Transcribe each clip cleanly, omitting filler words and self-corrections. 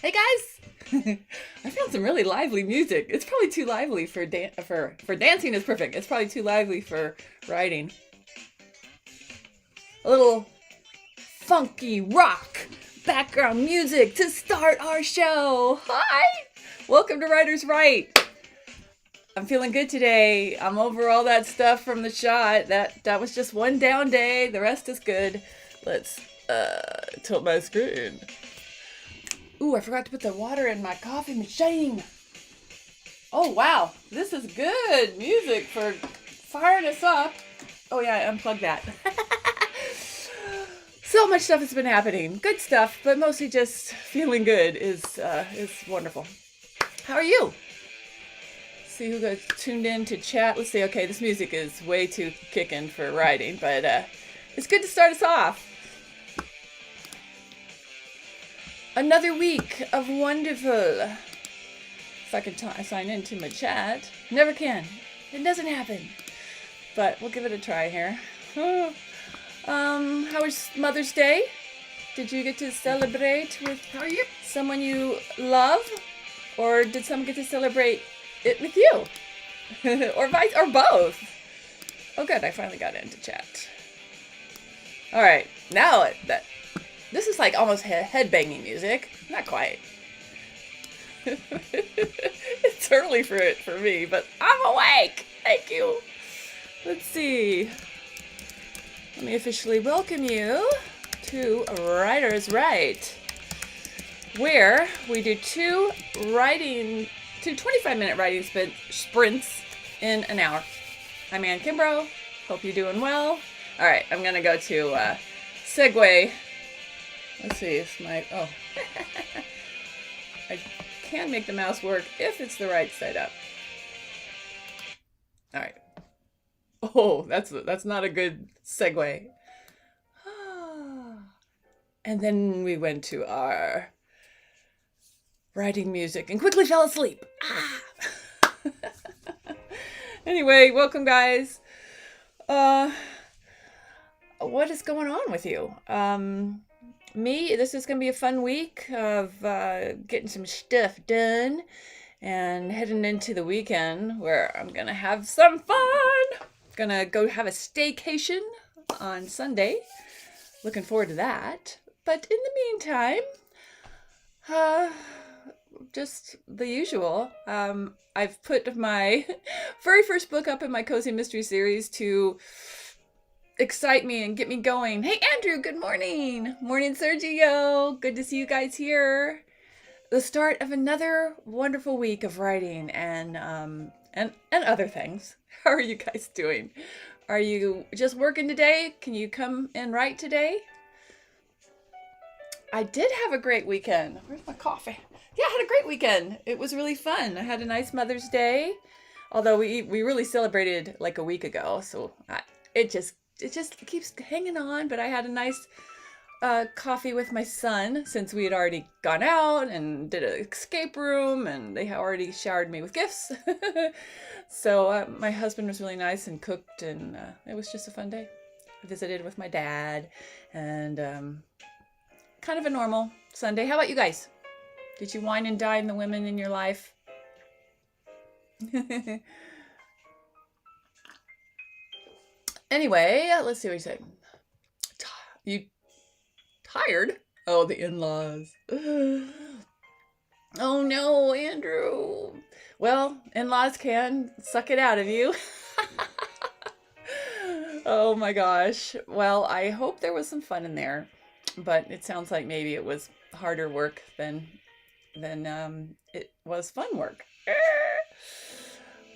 Hey guys! I found some really lively music. It's probably too lively for for dancing is perfect. It's probably too lively for writing. A little funky rock background music to start our show. Hi! Welcome to Writers Write. I'm feeling good today. I'm over all that stuff from the shot. That was just one down day. The rest is good. Let's tilt my screen. Ooh, I forgot to put the water in my coffee machine. Oh, wow. This is good music for firing us up. Oh, yeah, I unplugged that. So much stuff has been happening. Good stuff, but mostly just feeling good is wonderful. How are you? See who got tuned in to chat. Let's see. Okay, this music is way too kicking for writing, but it's good to start us off. Another week of wonderful. If I can sign into my chat. Never can. It doesn't happen. But we'll give it a try here. How was Mother's Day? Did you get to celebrate with someone you love? Or did someone get to celebrate it with you? or both? Oh good, I finally got into chat. Alright, now that this is like almost headbanging music. Not quite. It's early for it for me, but I'm awake. Thank you. Let's see. Let me officially welcome you to Writers Write, where we do two 25-minute writing sprints in an hour. I'm Ann Kimbrough. Hope you're doing well. All right, I'm gonna go to segue. Let's see, it's my, I can make the mouse work if it's the right side up. All right. Oh, that's not a good segue. And then we went to our writing music and quickly fell asleep. Anyway, welcome guys. What is going on with you? This is going to be a fun week of getting some stuff done and heading into the weekend where I'm going to have some fun. Going to go have a staycation on Sunday. Looking forward to that. But in the meantime, just the usual. I've put my very first book up in my Cozy Mystery series to excite me and get me going. Hey Andrew, good morning. Morning Sergio. Good to see you guys here. The start of another wonderful week of writing and other things. How are you guys doing? Are you just working today? Can you come and write today? I did have a great weekend. Where's my coffee? Yeah, I had a great weekend. It was really fun. I had a nice Mother's Day. Although we really celebrated like a week ago, so it just keeps hanging on. But I had a nice coffee with my son since we had already gone out and did an escape room, and they had already showered me with gifts. So my husband was really nice and cooked, and it was just a fun day. I visited with my dad, and kind of a normal Sunday. How about you guys? Did you wine and dine the women in your life? Anyway, let's see what you say. You tired? Oh, the in-laws. Oh no, Andrew. Well, in-laws can suck it out of you. Oh my gosh. Well, I hope there was some fun in there, but it sounds like maybe it was harder work than it was fun work.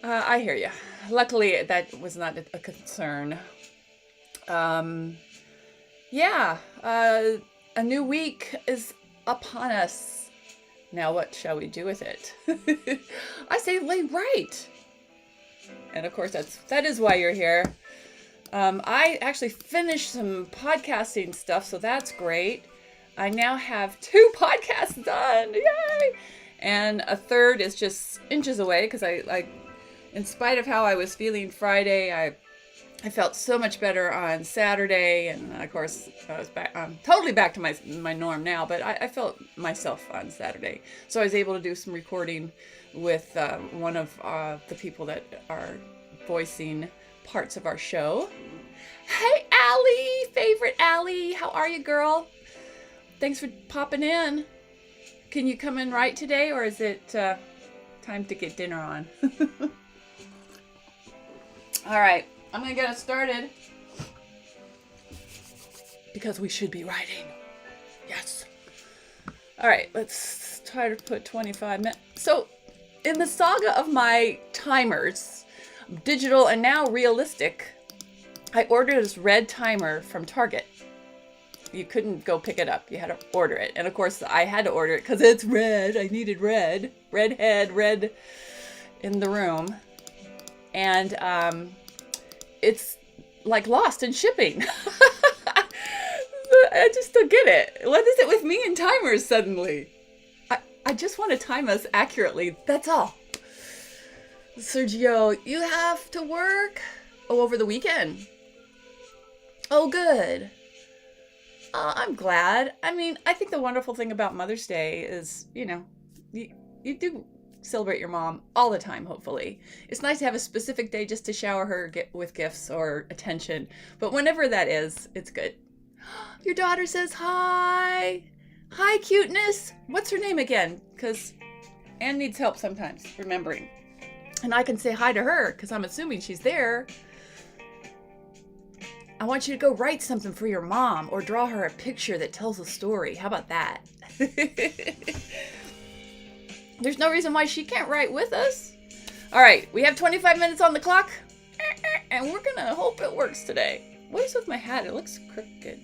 I hear you. Luckily, that was not a concern. Yeah, a new week is upon us. Now what shall we do with it? I say lay right. And of course, that is why you're here. I actually finished some podcasting stuff, so that's great. I now have 2 podcasts done. Yay! And a third is just inches away because I in spite of how I was feeling Friday, I I felt so much better on Saturday, and of course I was back. I'm totally back to my norm now, but I felt myself on Saturday, so I was able to do some recording with one of the people that are voicing parts of our show. Hey, Allie, favorite Allie, how are you, girl? Thanks for popping in. Can you come in right today, or is it time to get dinner on? All right. I'm going to get us started because we should be writing. Yes. All right, let's try to put 25 minutes. So in the saga of my timers, digital and now realistic, I ordered this red timer from Target. You couldn't go pick it up. You had to order it. And of course I had to order it because it's red. I needed red. Red head, red in the room. And, it's like lost in shipping. I just don't get it. What is it with me and timers suddenly? I just want to time us accurately. That's all. Sergio, you have to work? Oh, over the weekend. Oh, good. I'm glad. I mean, I think the wonderful thing about Mother's Day is, you know, you do celebrate your mom all the time, hopefully. It's nice to have a specific day just to shower her with gifts or attention. But whenever that is, it's good. Your daughter says hi. Hi, cuteness. What's her name again? Because Anne needs help sometimes remembering. And I can say hi to her because I'm assuming she's there. I want you to go write something for your mom or draw her a picture that tells a story. How about that? There's no reason why she can't write with us. All right, we have 25 minutes on the clock, and we're gonna hope it works today. What is with my hat? It looks crooked.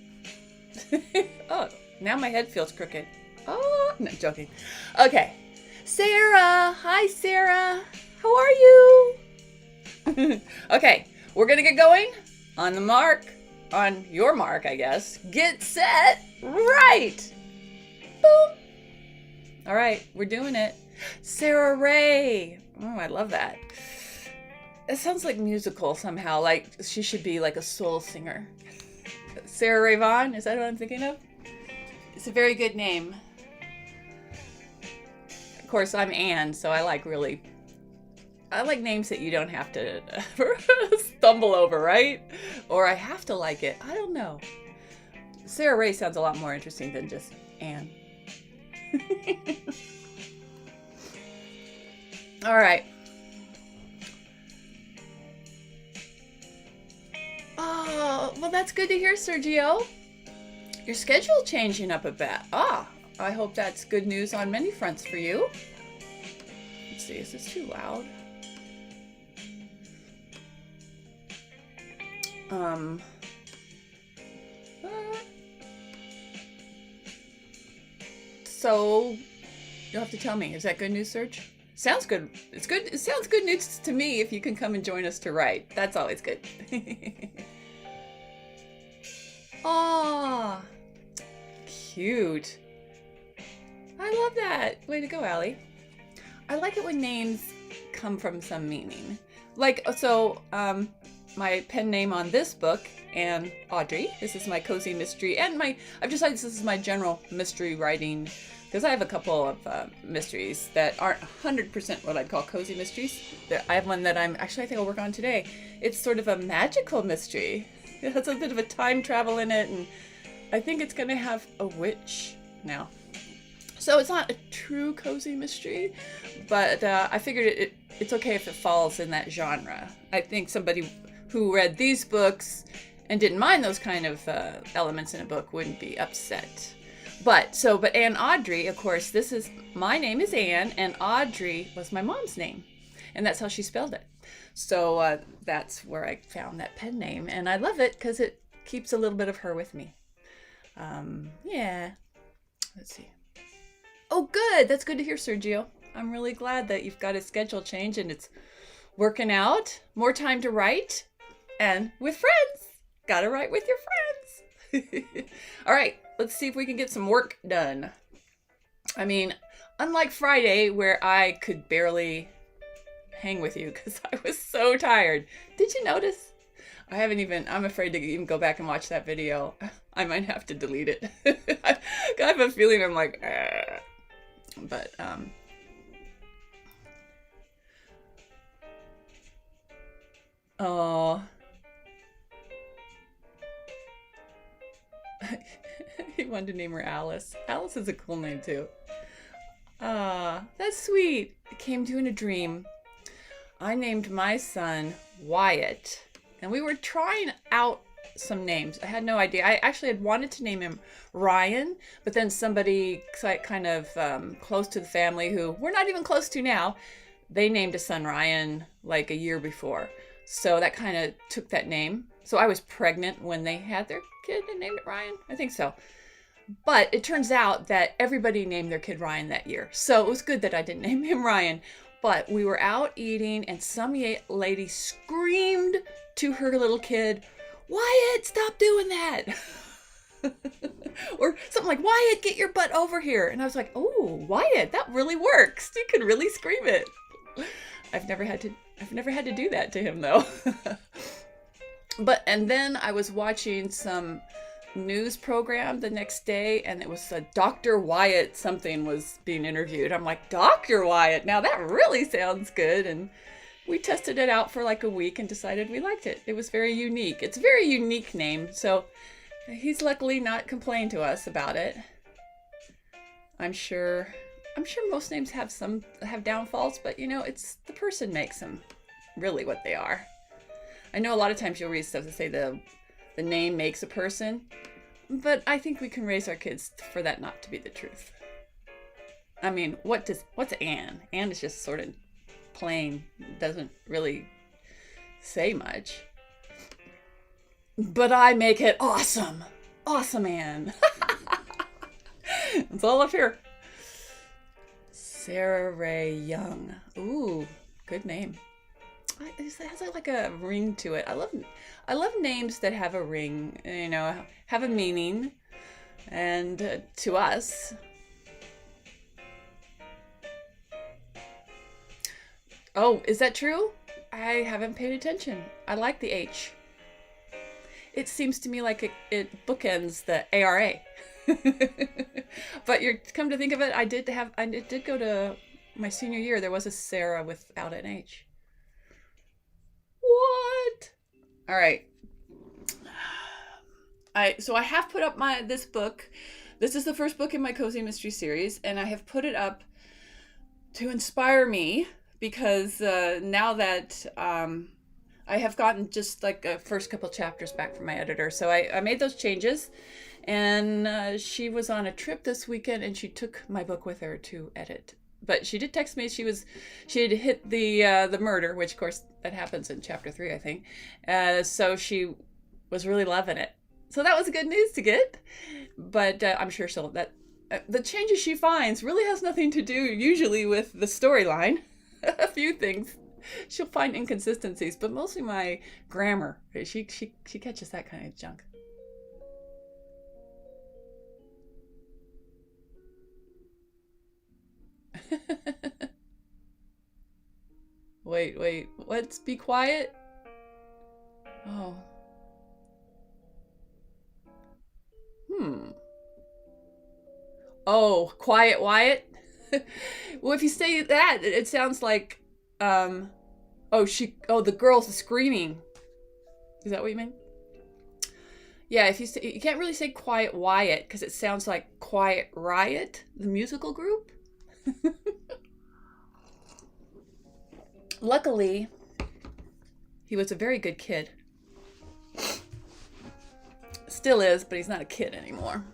Oh, now my head feels crooked. Oh, no, joking. Okay, Sarah. Hi, Sarah. How are you? Okay, we're gonna get going. On the mark, on your mark, I guess. Get set, right. Boom. All right, we're doing it. Sarah Ray. Oh, I love that. It sounds like musical somehow, like she should be like a soul singer. Sarah Ray Vaughan, is that what I'm thinking of? It's a very good name. Of course, I'm Anne, so I like names that you don't have to stumble over, right? Or I have to like it. I don't know. Sarah Ray sounds a lot more interesting than just Anne. All right. Oh, well, that's good to hear, Sergio. Your schedule changing up a bit. I hope that's good news on many fronts for you. Let's see, is this too loud? So you'll have to tell me. Is that good news, Serge? Sounds good. It's good. It sounds good news to me if you can come and join us to write. That's always good. Aw, cute. I love that. Way to go, Allie. I like it when names come from some meaning. Like, so, my pen name on this book, Anne Audrey. This is my cozy mystery, and I've decided this is my general mystery writing, because I have a couple of mysteries that aren't 100% what I'd call cozy mysteries. I have one that I think I'll work on today. It's sort of a magical mystery. It has a bit of a time travel in it, and I think it's going to have a witch now. So it's not a true cozy mystery, but I figured it's okay if it falls in that genre. I think somebody who read these books and didn't mind those kind of elements in a book wouldn't be upset. But Anne Audrey, of course, my name is Anne, and Audrey was my mom's name, and that's how she spelled it. So that's where I found that pen name, and I love it because it keeps a little bit of her with me. Yeah. Let's see. Oh, good. That's good to hear, Sergio. I'm really glad that you've got a schedule change and it's working out. More time to write, and with friends. Gotta write with your friends. All right. Let's see if we can get some work done. I mean, unlike Friday where I could barely hang with you because I was so tired. Did you notice? I'm afraid to even go back and watch that video. I might have to delete it. I have a feeling I'm like, but, oh, he wanted to name her Alice. Alice is a cool name too. Ah, that's sweet. It came to you in a dream. I named my son Wyatt, and we were trying out some names. I had no idea. I actually had wanted to name him Ryan, but then somebody kind of close to the family, who we're not even close to now, they named a son Ryan like a year before. So that kind of took that name. So I was pregnant when they had their kid and named it Ryan. I think so. But it turns out that everybody named their kid Ryan that year. So it was good that I didn't name him Ryan. But we were out eating and some lady screamed to her little kid, "Wyatt, stop doing that." Or something like, "Wyatt, get your butt over here." And I was like, "Oh, Wyatt, that really works. You can really scream it." I've never had to do that to him though. And then I was watching some news program the next day, and it was Dr. Wyatt something was being interviewed. I'm like, Dr. Wyatt, now that really sounds good. And we tested it out for like a week and decided we liked it. It was very unique. It's a very unique name, so he's luckily not complained to us about it. I'm sure most names have downfalls, but it's the person makes them really what they are. I know a lot of times you'll read stuff that say the name makes a person, but I think we can raise our kids for that not to be the truth. I mean, what's Anne? Anne is just sort of plain, doesn't really say much. But I make it awesome. Awesome Anne. It's all up here. Sarah Ray Young. Ooh, good name. It has like a ring to it. I love names that have a ring, have a meaning. And to us, oh, is that true? I haven't paid attention. I like the H. It seems to me like it bookends the ARA. But come to think of it, I did go to my senior year. There was a Sarah without an H. What? All right. So I have put up this book. This is the first book in my Cozy Mystery series, and I have put it up to inspire me because now that I have gotten just like a first couple chapters back from my editor. So I made those changes, and she was on a trip this weekend, and she took my book with her to edit. But she did text me. She had hit the murder, which of course that happens in chapter 3, I think. So she was really loving it. So that was good news to get. But I'm sure the changes she finds really has nothing to do usually with the storyline. A few things she'll find inconsistencies, but mostly my grammar. She catches that kind of junk. Wait, let's be quiet. Oh. Oh, Quiet Wyatt? Well, if you say that, it sounds like, the girl's screaming. Is that what you mean? Yeah, if you can't really say Quiet Wyatt because it sounds like Quiet Riot, the musical group. Luckily, he was a very good kid. Still is, but he's not a kid anymore.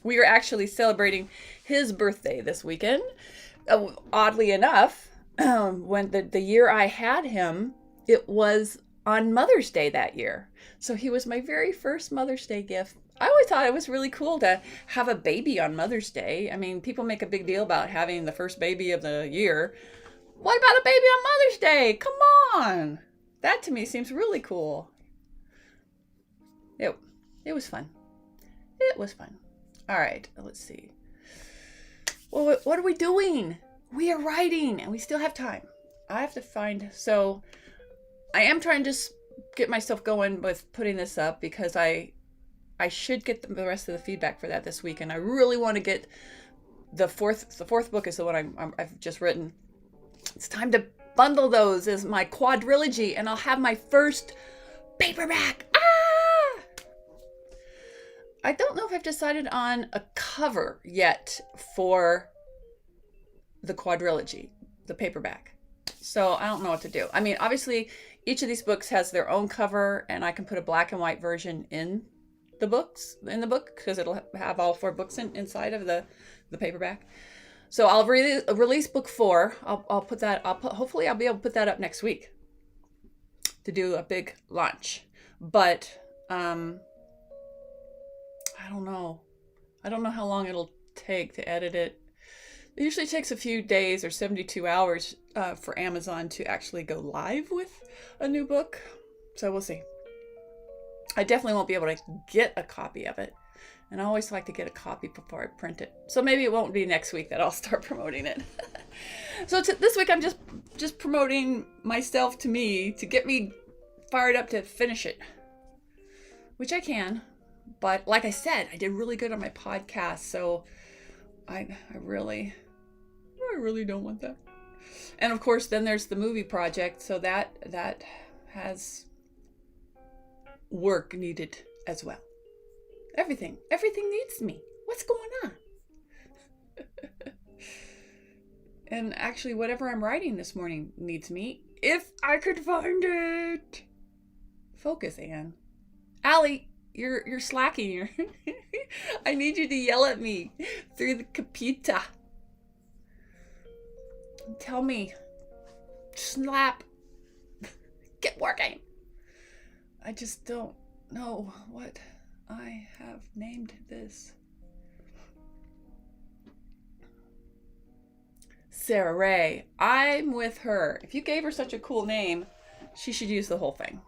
We are actually celebrating his birthday this weekend. Oddly enough, when the year I had him, it was on Mother's Day that year. So he was my very first Mother's Day gift. I always thought it was really cool to have a baby on Mother's Day. I mean, people make a big deal about having the first baby of the year. What about a baby on Mother's Day? Come on. That to me seems really cool. It was fun. It was fun. All right, let's see. Well, what are we doing? We are writing and we still have time. I have to find, so I am trying to get myself going with putting this up because I should get the rest of the feedback for that this week, and I really want to get the fourth book is the one I've just written. It's time to bundle those as my quadrilogy, and I'll have my first paperback. I don't know if I've decided on a cover yet for the quadrilogy, the paperback. So I don't know what to do. I mean, obviously, each of these books has their own cover, and I can put a black and white version in the book, because it'll have all 4 books inside of the paperback. So I'll release book 4. Hopefully I'll be able to put that up next week to do a big launch. But I don't know. I don't know how long it'll take to edit it. It usually takes a few days or 72 hours for Amazon to actually go live with a new book. So we'll see. I definitely won't be able to get a copy of it. And I always like to get a copy before I print it. So maybe it won't be next week that I'll start promoting it. So this week I'm just promoting myself to me to get me fired up to finish it. Which I can. But like I said, I did really good on my podcast, so I really don't want that. And of course, then there's the movie project, so that has work needed as well. Everything needs me. What's going on? And actually, whatever I'm writing this morning needs me, if I could find it. Focus, Anne. Allie. You're slacking. I need you to yell at me through the computer. Tell me. Slap. Get working. I just don't know what I have named this. Sarah Ray. I'm with her. If you gave her such a cool name, she should use the whole thing.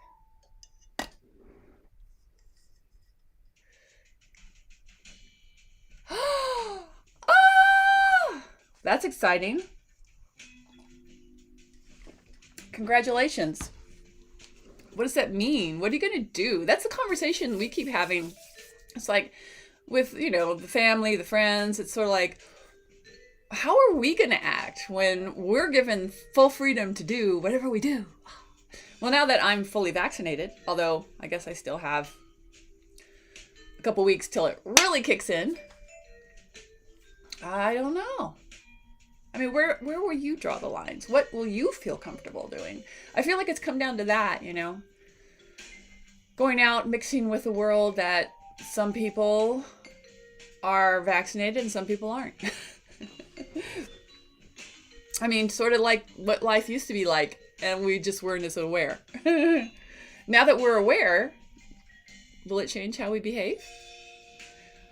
That's exciting. Congratulations. What does that mean? What are you going to do? That's the conversation we keep having. It's like with, the family, the friends, it's sort of like, how are we going to act when we're given full freedom to do whatever we do? Well, now that I'm fully vaccinated, although I guess I still have a couple weeks till it really kicks in. I don't know. I mean, where will you draw the lines? What will you feel comfortable doing? I feel like it's come down to that, Going out, mixing with a world that some people are vaccinated and some people aren't. I mean, sort of like what life used to be like, and we just weren't as aware. Now that we're aware, will it change how we behave?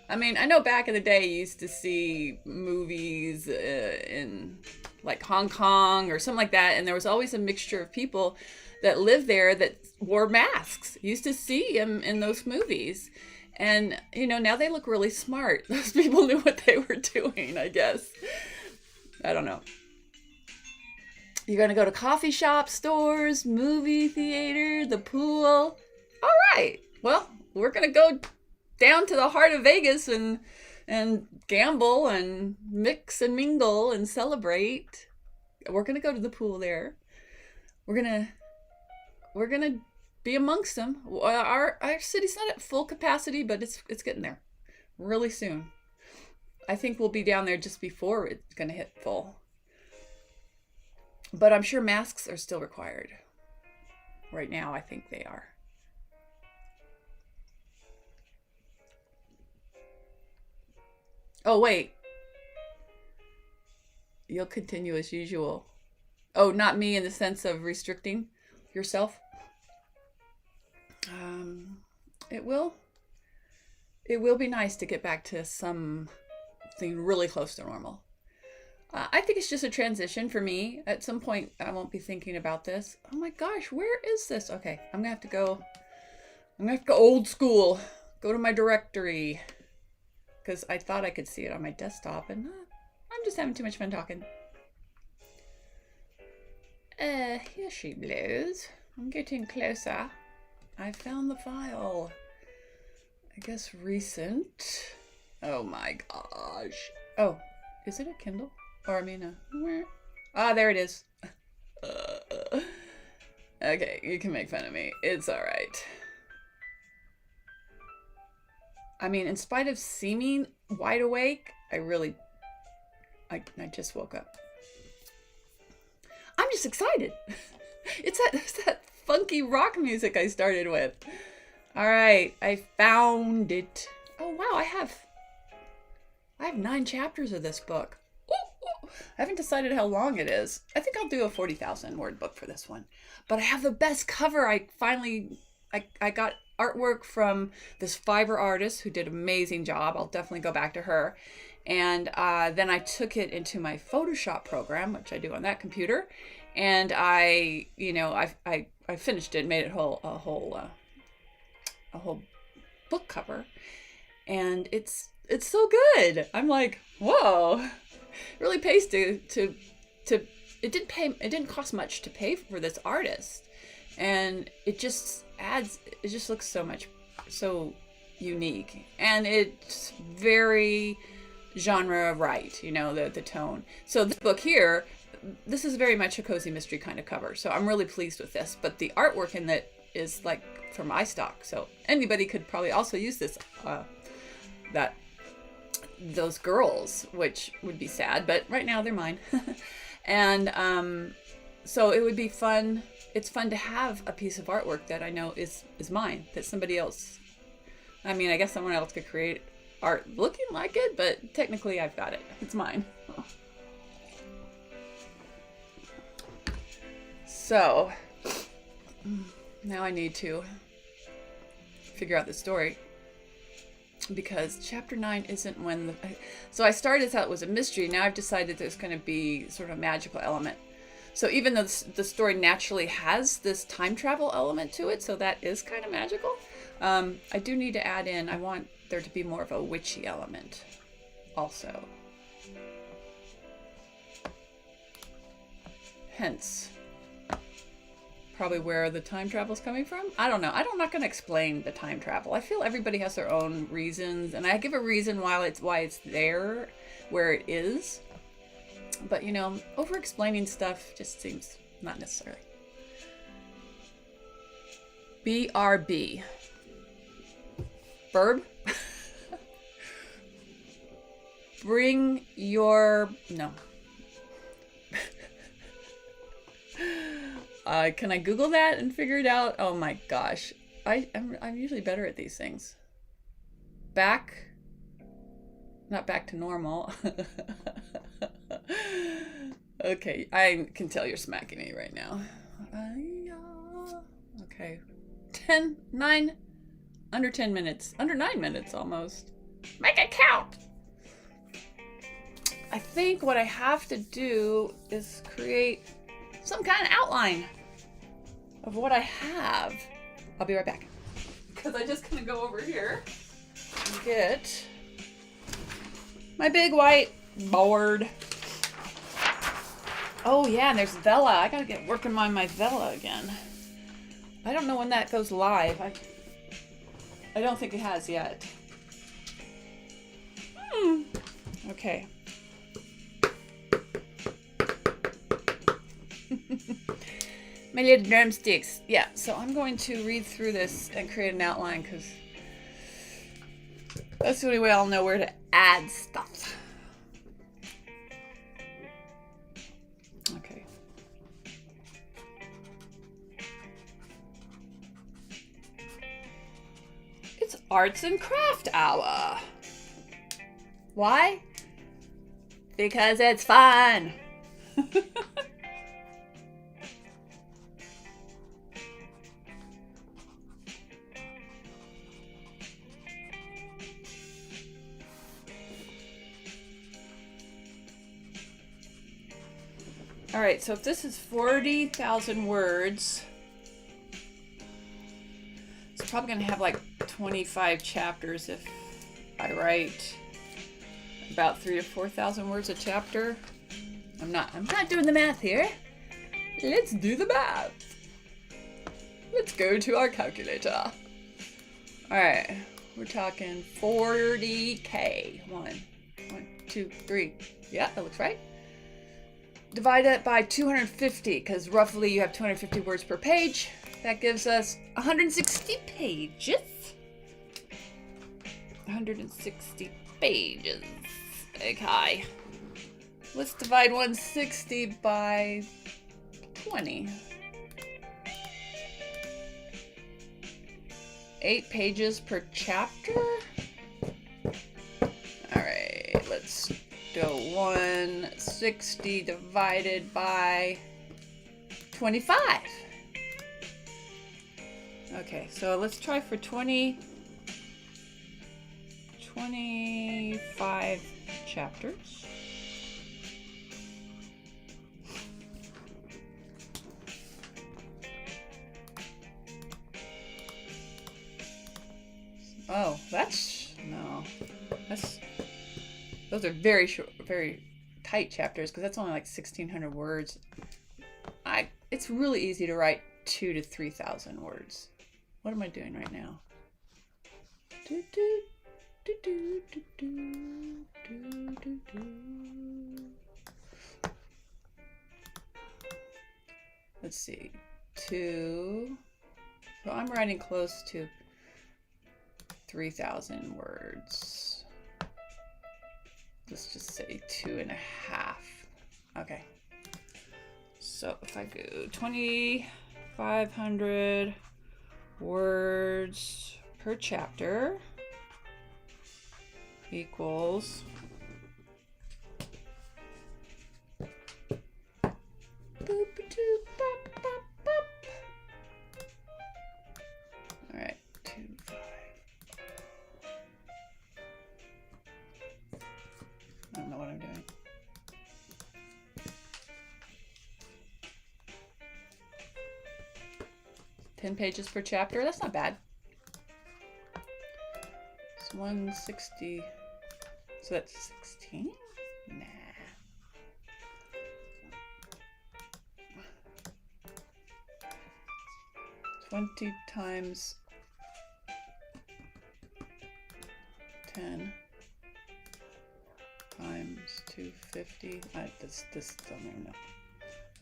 I mean, I know back in the day you used to see movies in like Hong Kong or something like that, and there was always a mixture of people that lived there that wore masks. You used to see them in those movies. And, now they look really smart. Those people knew what they were doing, I guess. I don't know. You're going to go to coffee shops, stores, movie theater, the pool. All right. Well, we're going to go down to the heart of Vegas and gamble and mix and mingle and celebrate. We're going to go to the pool there. We're going to be amongst them. Our city's not at full capacity, but it's getting there really soon. I think we'll be down there just before it's going to hit full. But I'm sure masks are still required. Right now, I think they are. Oh, wait. You'll continue as usual. Oh, not me in the sense of restricting yourself? It will be nice to get back to something really close to normal. I think it's just a transition for me. At some point, I won't be thinking about this. Oh my gosh, where is this? Okay, I'm gonna have to go old school. Go to my directory. Because I thought I could see it on my desktop, and I'm just having too much fun talking. Here she blows. I'm getting closer. I found the file. I guess recent. Oh my gosh. Oh, is it a Kindle? Or I mean there it is. Okay, you can make fun of me. It's alright. I mean, in spite of seeming wide awake, I just woke up. I'm just excited. It's that funky rock music I started with. All right, I found it. Oh wow, I have 9 chapters of this book. Ooh. I haven't decided how long it is. I think I'll do a 40,000 word book for this one. But I have the best cover. I got artwork from this Fiverr artist who did an amazing job. I'll definitely go back to her. And then I took it into my Photoshop program, which I do on that computer, and I finished it, made it a whole book cover, and it's so good. I'm like, whoa, it really pays to it didn't cost much to pay for this artist, and it just looks so unique, and it's very genre right, the tone. So this book here, this is very much a cozy mystery kind of cover, so I'm really pleased with this. But the artwork in that is like from iStock, so anybody could probably also use this those girls, which would be sad, but right now they're mine. And so it would be fun. It's fun to have a piece of artwork that I know is mine, that somebody else, I mean, I guess someone else could create art looking like it, but technically I've got it. It's mine. So now I need to figure out the story, because chapter 9 isn't when so I started this out was a mystery. Now I've decided there's going to be sort of a magical element. So even though the story naturally has this time travel element to it, so that is kind of magical, I do need to add in, I want there to be more of a witchy element also. Hence, probably where the time travel is coming from. I don't know. I'm not going to explain the time travel. I feel everybody has their own reasons, and I give a reason why it's there, where it is. But over-explaining stuff just seems not necessary. BRB. Verb. Bring your... No. Can I Google that and figure it out? Oh my gosh. I'm usually better at these things. Not back to normal. Okay, I can tell you're smacking me right now. Okay. 9, under 10 minutes. Under 9 minutes almost. Make it count! I think what I have to do is create some kind of outline of what I have. I'll be right back. Because I just gonna go over here and get my big white board. Oh yeah, and there's Vella. I gotta get working on my Vella again. I don't know when that goes live. I don't think it has yet. Okay. My little drumsticks. Yeah, so I'm going to read through this and create an outline, because that's the only way I'll know where to add stuff. Okay. It's Arts and Craft Hour. Why? Because it's fun. All right, so if this is 40,000 words, it's probably going to have like 25 chapters if I write about 3,000 to 4,000 words a chapter. I'm not doing the math here. Let's do the math. Let's go to our calculator. Alright, we're talking 40K. One, two, three. Yeah, that looks right. Divide it by 250, because roughly you have 250 words per page. That gives us 160 pages. 160 pages. Okay. Let's divide 160 by 20. 8 pages per chapter? Alright, let's go 160 divided by 25. Okay, so let's try for 25 chapters. Oh, those are very short, very tight chapters, because that's only like 1,600 words. It's really easy to write 2,000 to 3,000 words. What am I doing right now? Let's see, 2. So I'm writing close to 3,000 words. Let's just say 2.5. Okay. So if I go 2,500 words per chapter equals all right, 2, 5. I don't know what I'm doing. Ten pages per chapter. That's not bad. It's 160. So that's 16? Nah. 20 times 10 times 250. This don't even know.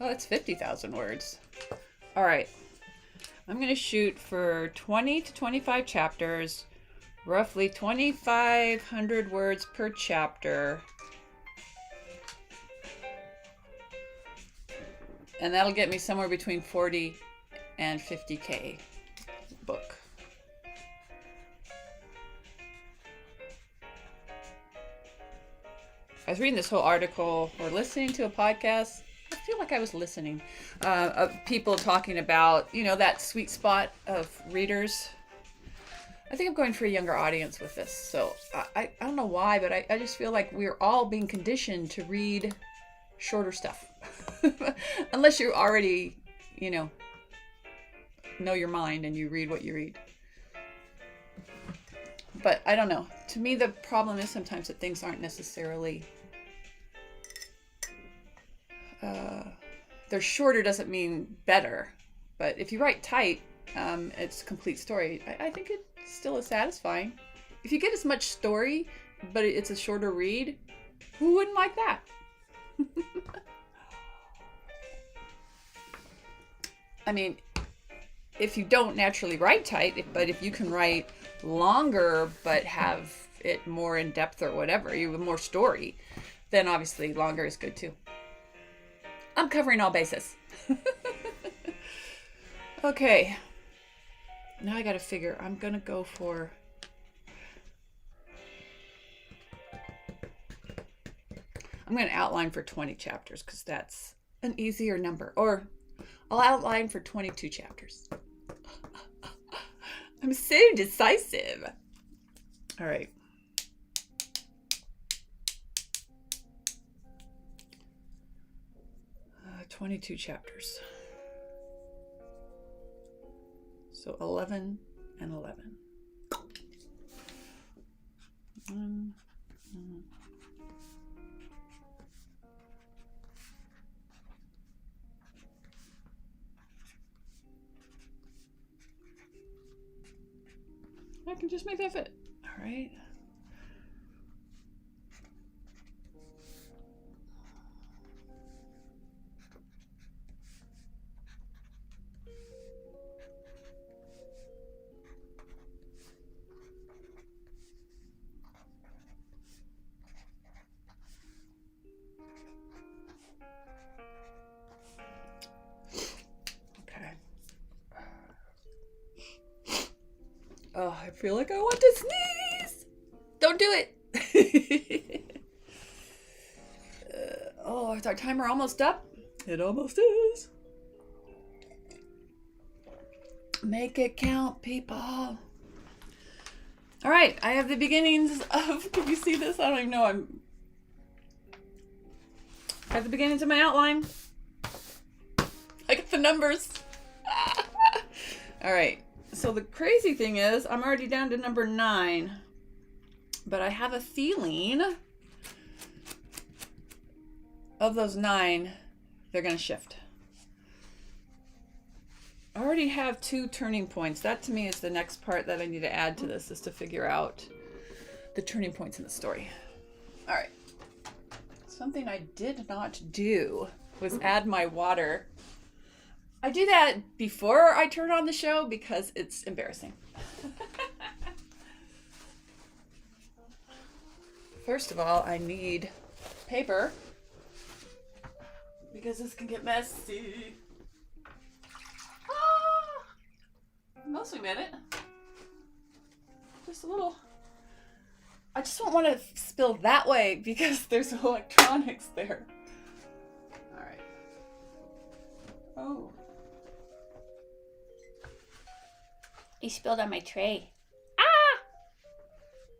Oh, that's 50,000 words. All right. I'm going to shoot for 20 to 25 chapters, roughly 2,500 words per chapter. And that'll get me somewhere between 40 and 50K book. I was reading this whole article or listening to a podcast. I feel like I was listening of people talking about, that sweet spot of readers. I think I'm going for a younger audience with this. So I don't know why, but I just feel like we're all being conditioned to read shorter stuff. Unless you already, know your mind and you read what you read. But I don't know. To me, the problem is sometimes that things aren't necessarily... they're shorter doesn't mean better. But if you write tight, it's a complete story. I think it still is satisfying. If you get as much story, but it's a shorter read, who wouldn't like that? I mean, if you don't naturally write tight, but if you can write longer but have it more in depth or whatever, you have more story, then obviously longer is good too. I'm covering all bases. Okay. Now I gotta figure. I'm gonna go for... I'm gonna outline for 20 chapters because that's an easier number. Or I'll outline for 22 chapters. I'm so decisive. All right. Uh, 22 chapters. So 11 and 11. can just make that fit. All right. Oh, I feel like I want to sneeze. Don't do it. Oh, is our timer almost up? It almost is. Make it count, people. All right, I have the beginnings of, can you see this? I don't even know. I have the beginnings of my outline. I got the numbers. All right. So the crazy thing is, I'm already down to number 9, but I have a feeling of those 9, they're going to shift. I already have 2 turning points. That to me is the next part that I need to add to this, is to figure out the turning points in the story. All right. Something I did not do was add my water. I do that before I turn on the show because it's embarrassing. First of all, I need paper because this can get messy. Mostly made it. Just a little. I just don't want to spill that way because there's electronics there. All right. Oh. You spilled on my tray.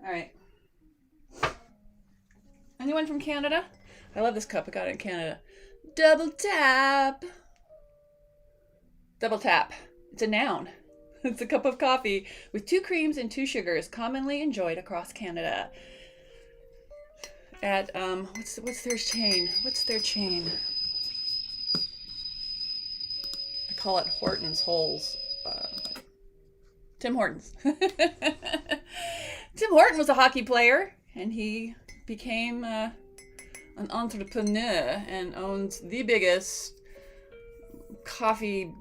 All right. Anyone from Canada? I love this cup. I got it in Canada. Double tap. Double tap. It's a noun. It's a cup of coffee with 2 creams and 2 sugars, commonly enjoyed across Canada. At what's their chain? What's their chain? I call it Hortons Holes. Tim Hortons. Tim Horton was a hockey player, and he became an entrepreneur and owns the biggest coffee,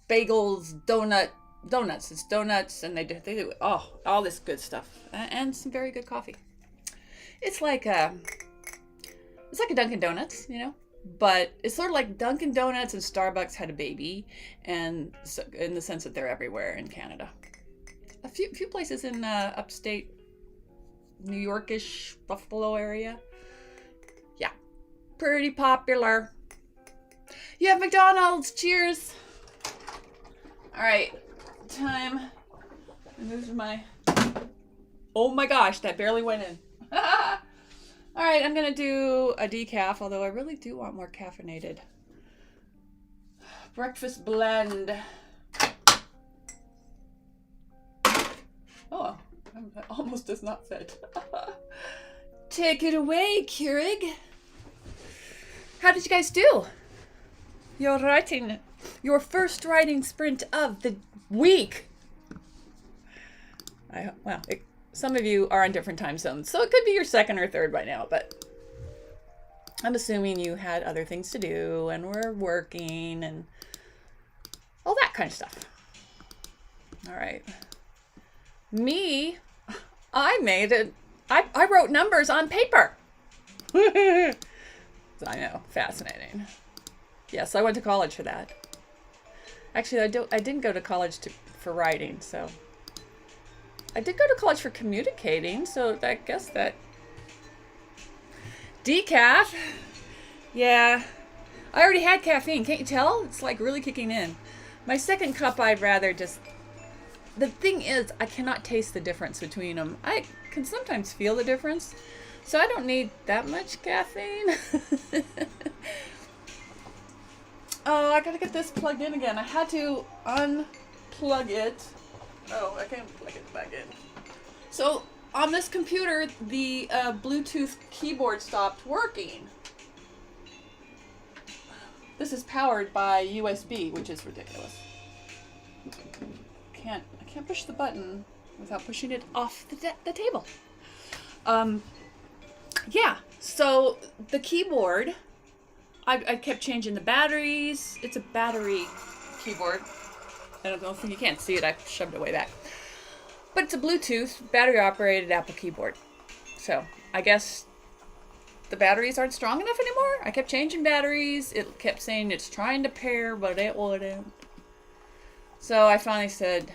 bagels, donuts. It's donuts, and they do all this good stuff and some very good coffee. It's like a Dunkin' Donuts, you know. But it's sort of like Dunkin' Donuts and Starbucks had a baby, and so, in the sense that they're everywhere in Canada. A few places in upstate New Yorkish Buffalo area. Yeah, pretty popular. You have McDonald's. Cheers. All right, time. There's my. Oh my gosh, that barely went in. All right, I'm going to do a decaf, although I really do want more caffeinated. Breakfast blend. Oh, that almost does not fit. Take it away, Keurig. How did you guys do? Your first writing sprint of the week. Some of you are on different time zones, so it could be your second or third by now, but I'm assuming you had other things to do and were working and all that kind of stuff. All right. I made it. I wrote numbers on paper. I know, fascinating. Yes, I went to college for that. Actually, I didn't go to college for writing, so. I did go to college for communicating, so I guess that. Decaf. Yeah. I already had caffeine. Can't you tell? It's like really kicking in. My second cup, I'd rather just. The thing is, I cannot taste the difference between them. I can sometimes feel the difference, so I don't need that much caffeine. Oh, I gotta get this plugged in again. I had to unplug it. Oh, I can't plug it back in. So, on this computer, the Bluetooth keyboard stopped working. This is powered by USB, which is ridiculous. I can't can't push the button without pushing it off the table. Yeah, so the keyboard, I kept changing the batteries. It's a battery keyboard. I don't think you can't see it. I shoved it way back. But it's a Bluetooth, battery-operated Apple keyboard. So I guess the batteries aren't strong enough anymore. I kept changing batteries. It kept saying it's trying to pair, but it wouldn't. So I finally said,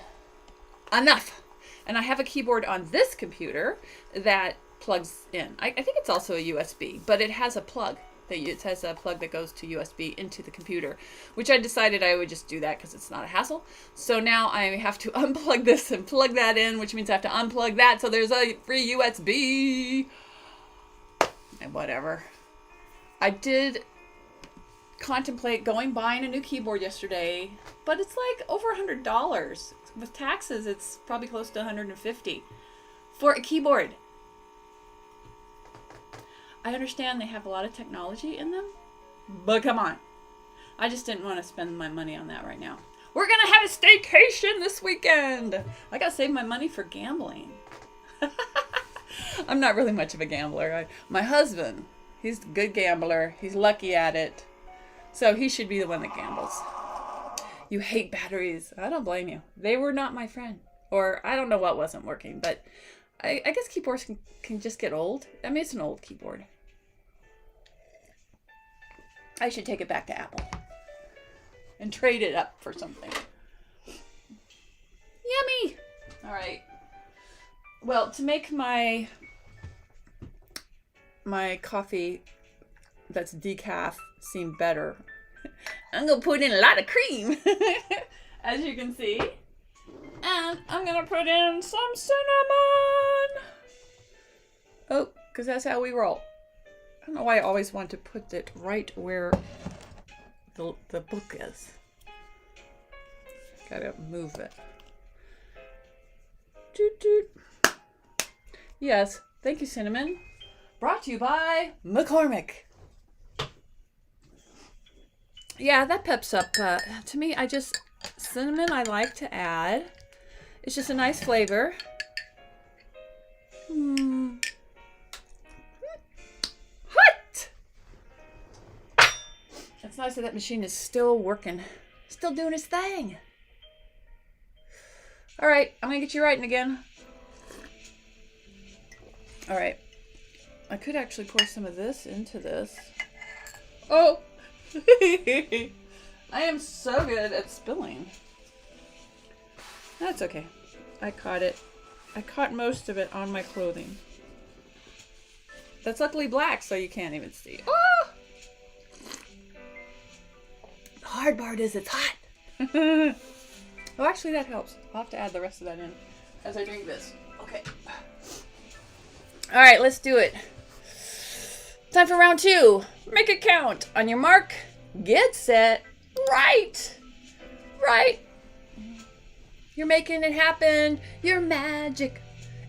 enough. And I have a keyboard on this computer that plugs in. I think it's also a USB, but it has a plug. It has a plug that goes to USB into the computer, which I decided I would just do that because it's not a hassle. So now I have to unplug this and plug that in, which means I have to unplug that. So there's a free USB. And whatever. I did contemplate buying a new keyboard yesterday, but it's like over $100. With taxes, it's probably close to $150 for a keyboard. I understand they have a lot of technology in them, but come on. I just didn't want to spend my money on that right now. We're going to have a staycation this weekend. I got to save my money for gambling. I'm not really much of a gambler. My husband, he's a good gambler. He's lucky at it. So he should be the one that gambles. You hate batteries. I don't blame you. They were not my friend. Or I don't know what wasn't working, but I guess keyboards can just get old. I mean, it's an old keyboard. I should take it back to Apple and trade it up for something. Yummy! All right. Well, to make my coffee that's decaf seem better, I'm going to put in a lot of cream, as you can see. And I'm going to put in some cinnamon. Oh, because that's how we roll. I don't know why I always want to put it right where the book is. Gotta move it. Toot toot. Yes, thank you, cinnamon. Brought to you by McCormick. Yeah, that peps up. To me, cinnamon I like to add. It's just a nice flavor. Hot! It's nice that machine is still working. Still doing its thing. All right, I'm going to get you writing again. All right. I could actually pour some of this into this. Oh! I am so good at spilling. That's okay. I caught it. I caught most of it on my clothing. That's luckily black, so you can't even see. Oh! The hard part is it's hot. Oh, actually, that helps. I'll have to add the rest of that in as I drink this. Okay. All right, let's do it. Time for round 2. Make it count. On your mark, get set, right. Right. You're making it happen. You're magic.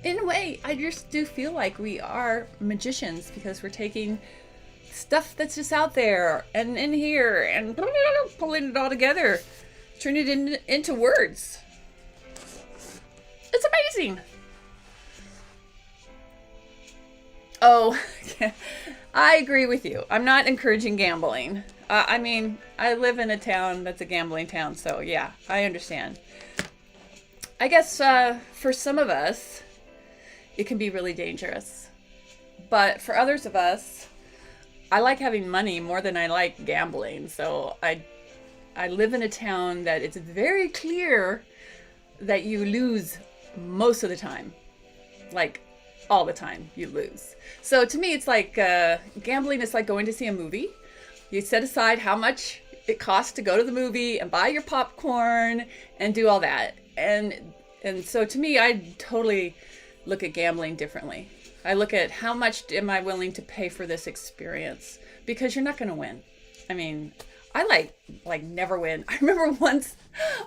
In a way, I just do feel like we are magicians because we're taking stuff that's just out there and in here and pulling it all together, turning it into words. It's amazing. Oh, I agree with you. I'm not encouraging gambling. I mean, I live in a town that's a gambling town, so yeah, I understand. I guess for some of us, it can be really dangerous. But for others of us, I like having money more than I like gambling. So I live in a town that it's very clear that you lose most of the time. Like, all the time you lose. So to me, it's like gambling is like going to see a movie. You set aside how much it costs to go to the movie and buy your popcorn and do all that. And so to me, I totally look at gambling differently. I look at how much am I willing to pay for this experience, because you're not going to win. I mean, I like never win. I remember once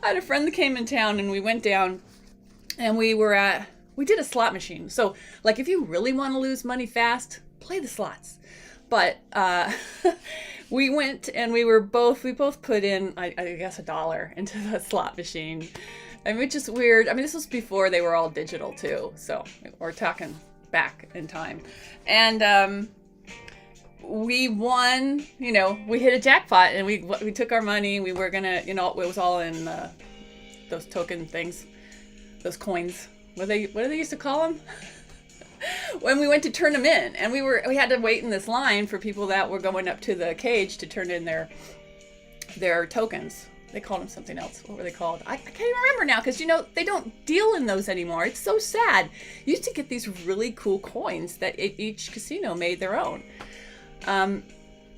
I had a friend that came in town and we went down and we did a slot machine. So like if you really want to lose money fast, play the slots. But we went and we both put in, I guess, $1 into the slot machine. I mean, it's just weird. I mean, this was before they were all digital too, so we're talking back in time. And we won, we hit a jackpot, and we took our money. We were gonna, it was all in those token things, those coins. What do they used to call them? When we went to turn them in, and we had to wait in this line for people that were going up to the cage to turn in their tokens. They called them something else. What were they called? I can't even remember now, because they don't deal in those anymore. It's so sad. You used to get these really cool coins that each casino made their own. And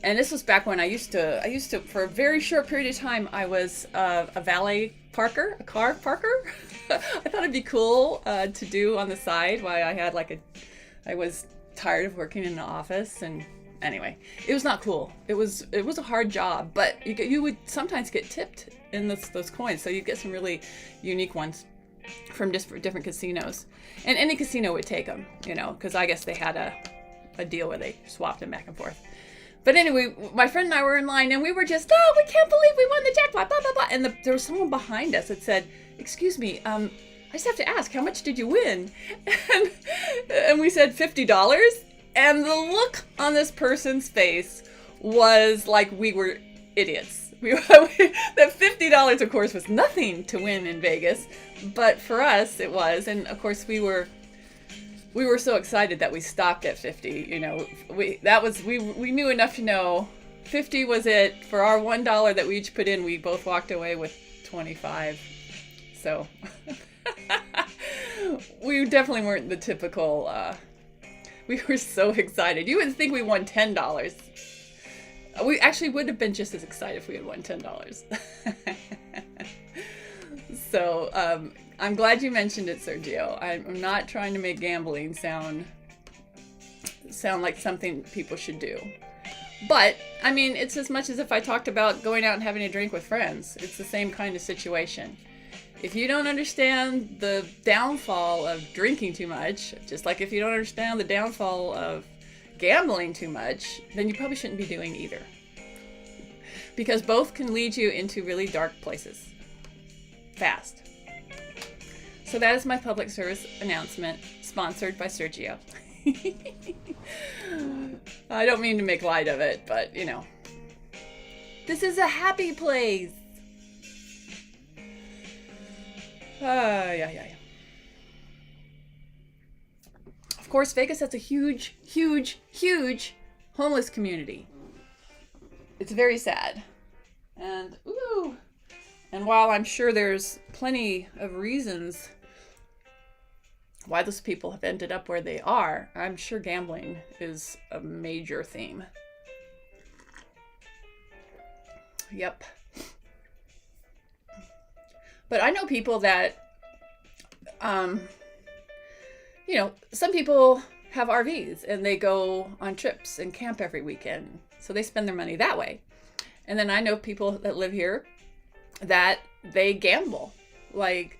this was back when I used to for a very short period of time, I was a valet parker, a car parker. I thought it'd be cool to do on the side while I had I was tired of working in the office. And anyway, it was not cool. It was a hard job, but you would sometimes get tipped in those coins. So you get some really unique ones from different casinos, and any casino would take them, because I guess they had a deal where they swapped them back and forth. But anyway, my friend and I were in line, and we were just, oh, we can't believe we won the jackpot, blah, blah, blah. And there was someone behind us that said, excuse me, I just have to ask, how much did you win? And we said $50. And the look on this person's face was like we were idiots. That $50, of course, was nothing to win in Vegas. But for us, it was. And of course, we were so excited that we stopped at 50. We knew enough to know 50 was it. For our $1 that we each put in, we both walked away with 25. So we definitely weren't the typical. We were so excited. You would think we won $10. We actually would have been just as excited if we had won $10. So I'm glad you mentioned it, Sergio. I'm not trying to make gambling sound like something people should do. But, I mean, it's as much as if I talked about going out and having a drink with friends. It's the same kind of situation. If you don't understand the downfall of drinking too much, just like if you don't understand the downfall of gambling too much, then you probably shouldn't be doing either. Because both can lead you into really dark places. Fast. So that is my public service announcement, sponsored by Sergio. I don't mean to make light of it, but, this is a happy place. Yeah. Of course, Vegas has a huge, huge, huge homeless community. It's very sad. And while I'm sure there's plenty of reasons why those people have ended up where they are, I'm sure gambling is a major theme. Yep. But I know people that, some people have RVs and they go on trips and camp every weekend. So they spend their money that way. And then I know people that live here that they gamble. Like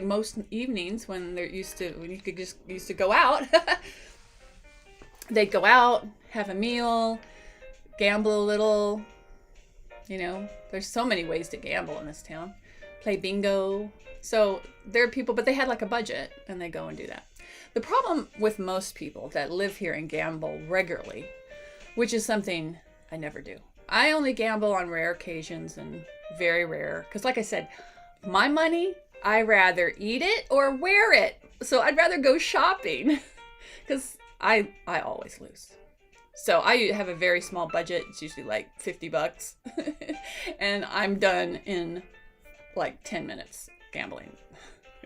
most evenings when you used to go out, they'd go out, have a meal, gamble a little. There's so many ways to gamble in this town. Play bingo. So there are people, but they had a budget and they go and do that. The problem with most people that live here and gamble regularly, which is something I never do. I only gamble on rare occasions and very rare. Because like I said, my money, I rather eat it or wear it. So I'd rather go shopping because I always lose. So I have a very small budget. It's usually $50. And I'm done in 10 minutes gambling.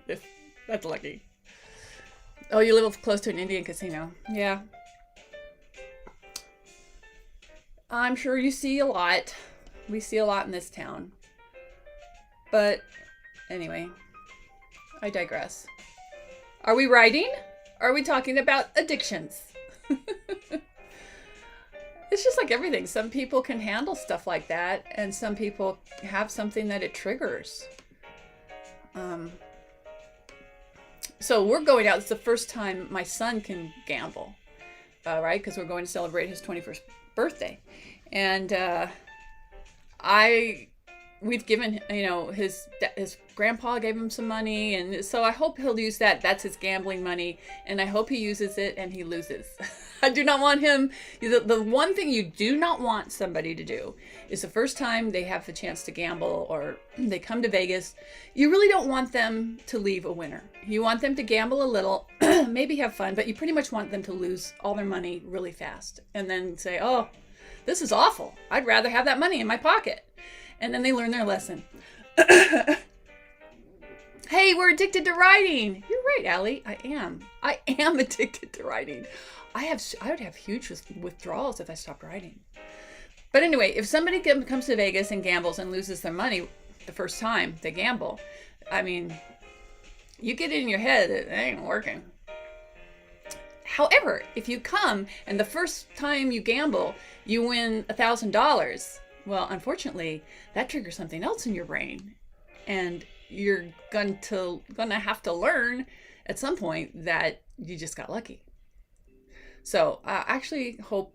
If that's lucky. Oh, you live close to an Indian casino. Yeah. I'm sure you see a lot. We see a lot in this town. But anyway, I digress. Are we writing? Are we talking about addictions? It's just like everything. Some people can handle stuff like that, and some people have something that it triggers. So we're going out. It's the first time my son can gamble, right? Because we're going to celebrate his 21st birthday. And I we've given, his grandpa gave him some money, and so I hope he'll use that. That's his gambling money, and I hope he uses it and he loses. I do not want him. The one thing you do not want somebody to do is the first time they have the chance to gamble or they come to Vegas, you really don't want them to leave a winner. You want them to gamble a little, maybe have fun, but you pretty much want them to lose all their money really fast and then say, oh, this is awful. I'd rather have that money in my pocket. And then they learn their lesson. Hey, we're addicted to writing. You're right, Allie. I am addicted to writing. I would have huge withdrawals if I stopped writing. But anyway, if somebody comes to Vegas and gambles and loses their money the first time they gamble, I mean, you get it in your head that it ain't working. However, if you come and the first time you gamble, you win $1,000, well, unfortunately, that triggers something else in your brain. And you're gonna have to learn at some point that you just got lucky. So I actually hope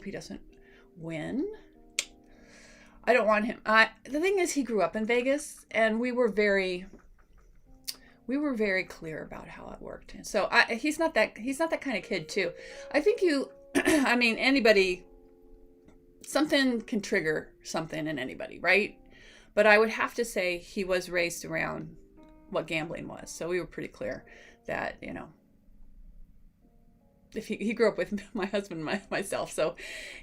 he doesn't win. I don't want him. The thing is, he grew up in Vegas, and we were very clear about how it worked. And so he's not that kind of kid too. I think anybody, something can trigger something in anybody, right? But I would have to say he was raised around what gambling was. So we were pretty clear that, if he grew up with my husband and myself. So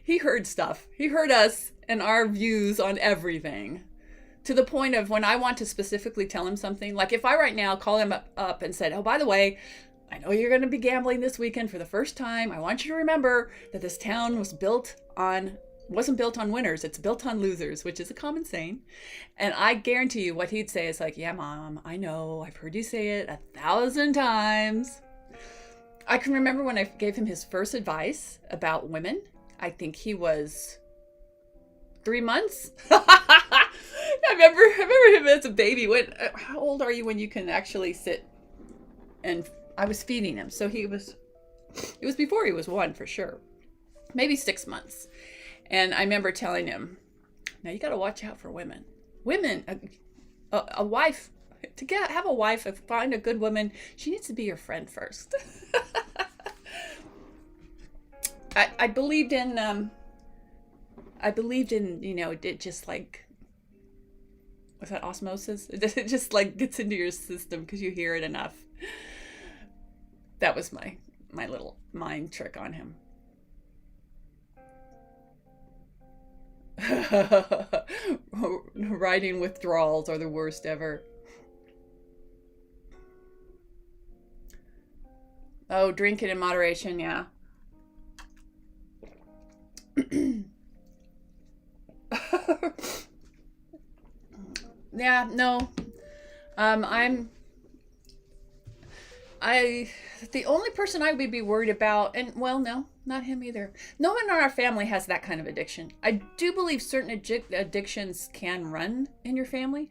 he heard stuff. He heard us and our views on everything, to the point of when I want to specifically tell him something, like if I right now call him up and said, oh, by the way, I know you're going to be gambling this weekend for the first time. I want you to remember that this town wasn't built on winners. It's built on losers, which is a common saying. And I guarantee you what he'd say is like, yeah, Mom, I know. I've heard you say it 1,000 times. I can remember when I gave him his first advice about women. I think he was 3 months. I remember him as a baby. How old are you when you can actually sit? And I was feeding him. So it was before he was 1 for sure. Maybe 6 months. And I remember telling him, now you got to watch out for women. Women, a wife, have a wife, find a good woman, she needs to be your friend first. I believed in, it just like, was that osmosis? It just like gets into your system because you hear it enough. That was my little mind trick on him. Writing withdrawals are the worst ever. Oh, drink it in moderation, yeah. Yeah, no. The only person I would be worried about, and well, no, not him either. No one in our family has that kind of addiction. I do believe certain addictions can run in your family,